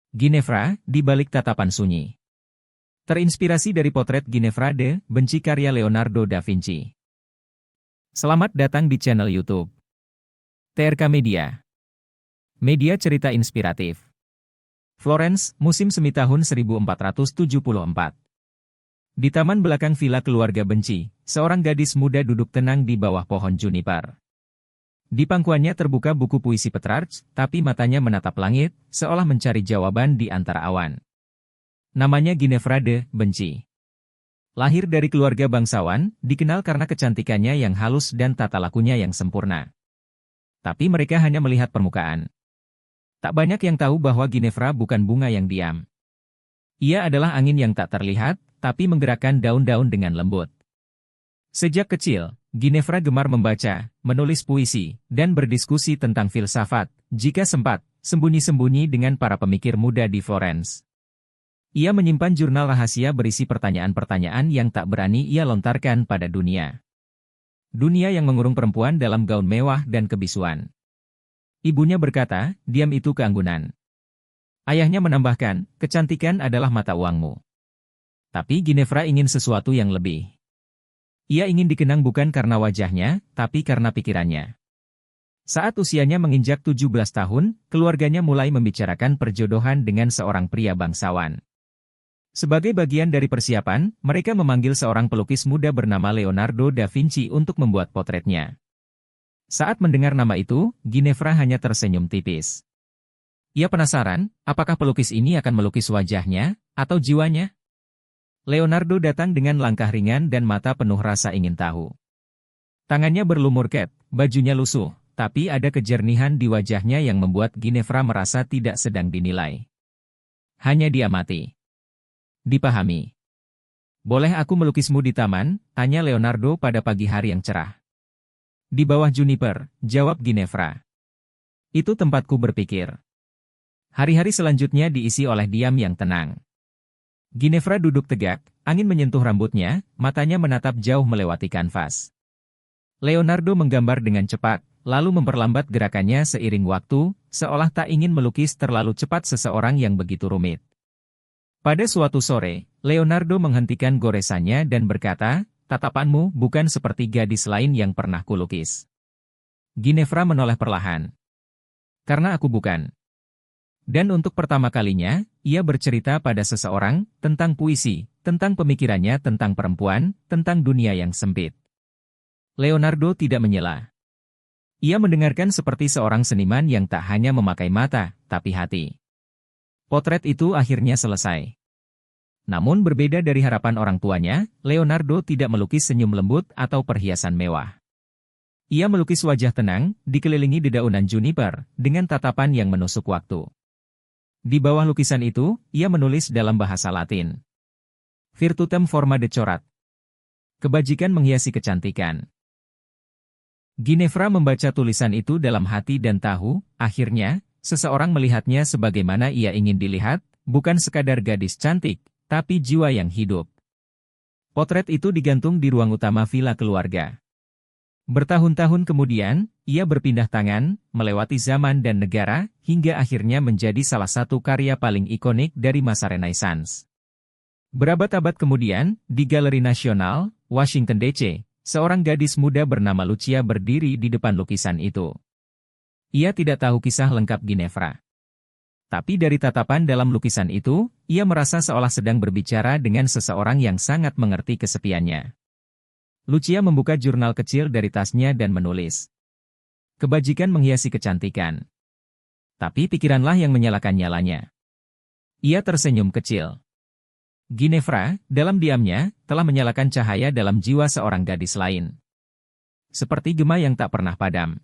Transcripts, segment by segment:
Ginevra, di balik tatapan sunyi. Terinspirasi dari potret Ginevra de Benci karya Leonardo da Vinci. Selamat datang di channel YouTube TRK Media. Media cerita inspiratif. Florence, musim semi tahun 1474. Di taman belakang villa keluarga Benci, seorang gadis muda duduk tenang di bawah pohon juniper. Di pangkuannya terbuka buku puisi Petrarch, tapi matanya menatap langit, seolah mencari jawaban di antara awan. Namanya Ginevra de Benci. Lahir dari keluarga bangsawan, dikenal karena kecantikannya yang halus dan tata lakunya yang sempurna. Tapi mereka hanya melihat permukaan. Tak banyak yang tahu bahwa Ginevra bukan bunga yang diam. Ia adalah angin yang tak terlihat, tapi menggerakkan daun-daun dengan lembut. Sejak kecil, Ginevra gemar membaca, menulis puisi, dan berdiskusi tentang filsafat, jika sempat, sembunyi-sembunyi dengan para pemikir muda di Florence. Ia menyimpan jurnal rahasia berisi pertanyaan-pertanyaan yang tak berani ia lontarkan pada dunia. Dunia yang mengurung perempuan dalam gaun mewah dan kebisuan. Ibunya berkata, diam itu keanggunan. Ayahnya menambahkan, kecantikan adalah mata uangmu. Tapi Ginevra ingin sesuatu yang lebih. Ia ingin dikenang bukan karena wajahnya, tapi karena pikirannya. Saat usianya menginjak 17 tahun, keluarganya mulai membicarakan perjodohan dengan seorang pria bangsawan. Sebagai bagian dari persiapan, mereka memanggil seorang pelukis muda bernama Leonardo da Vinci untuk membuat potretnya. Saat mendengar nama itu, Ginevra hanya tersenyum tipis. Ia penasaran, apakah pelukis ini akan melukis wajahnya, atau jiwanya? Leonardo datang dengan langkah ringan dan mata penuh rasa ingin tahu. Tangannya berlumur ket, bajunya lusuh, tapi ada kejernihan di wajahnya yang membuat Ginevra merasa tidak sedang dinilai. Hanya diamati. Dipahami. Boleh aku melukismu di taman? Tanya Leonardo pada pagi hari yang cerah. Di bawah juniper, jawab Ginevra. Itu tempatku berpikir. Hari-hari selanjutnya diisi oleh diam yang tenang. Ginevra duduk tegak, angin menyentuh rambutnya, matanya menatap jauh melewati kanvas. Leonardo menggambar dengan cepat, lalu memperlambat gerakannya seiring waktu, seolah tak ingin melukis terlalu cepat seseorang yang begitu rumit. Pada suatu sore, Leonardo menghentikan goresannya dan berkata, tatapanmu bukan seperti gadis lain yang pernah kulukis. Ginevra menoleh perlahan. Karena aku bukan. Dan untuk pertama kalinya, ia bercerita pada seseorang, tentang puisi, tentang pemikirannya tentang perempuan, tentang dunia yang sempit. Leonardo tidak menyela. Ia mendengarkan seperti seorang seniman yang tak hanya memakai mata, tapi hati. Potret itu akhirnya selesai. Namun berbeda dari harapan orang tuanya, Leonardo tidak melukis senyum lembut atau perhiasan mewah. Ia melukis wajah tenang, dikelilingi dedaunan juniper, dengan tatapan yang menusuk waktu. Di bawah lukisan itu, ia menulis dalam bahasa Latin. Virtutem forma decorat. Kebajikan menghiasi kecantikan. Ginevra membaca tulisan itu dalam hati dan tahu, akhirnya, seseorang melihatnya sebagaimana ia ingin dilihat, bukan sekadar gadis cantik, tapi jiwa yang hidup. Potret itu digantung di ruang utama villa keluarga. Bertahun-tahun kemudian, ia berpindah tangan, melewati zaman dan negara, hingga akhirnya menjadi salah satu karya paling ikonik dari masa Renaissance. Berabad-abad kemudian, di Galeri Nasional, Washington DC, seorang gadis muda bernama Lucia berdiri di depan lukisan itu. Ia tidak tahu kisah lengkap Ginevra. Tapi dari tatapan dalam lukisan itu, ia merasa seolah sedang berbicara dengan seseorang yang sangat mengerti kesepiannya. Lucia membuka jurnal kecil dari tasnya dan menulis. Kebajikan menghiasi kecantikan. Tapi pikiranlah yang menyalakan nyalanya. Ia tersenyum kecil. Ginevra, dalam diamnya, telah menyalakan cahaya dalam jiwa seorang gadis lain. Seperti gema yang tak pernah padam.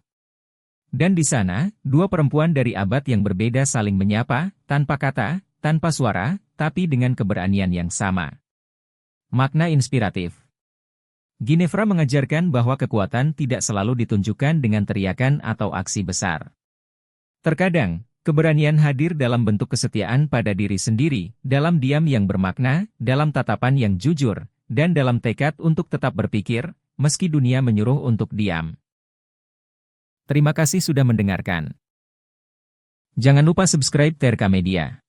Dan di sana, dua perempuan dari abad yang berbeda saling menyapa, tanpa kata, tanpa suara, tapi dengan keberanian yang sama. Makna inspiratif. Ginevra mengajarkan bahwa kekuatan tidak selalu ditunjukkan dengan teriakan atau aksi besar. Terkadang, keberanian hadir dalam bentuk kesetiaan pada diri sendiri, dalam diam yang bermakna, dalam tatapan yang jujur, dan dalam tekad untuk tetap berpikir, meski dunia menyuruh untuk diam. Terima kasih sudah mendengarkan. Jangan lupa subscribe TRK Media.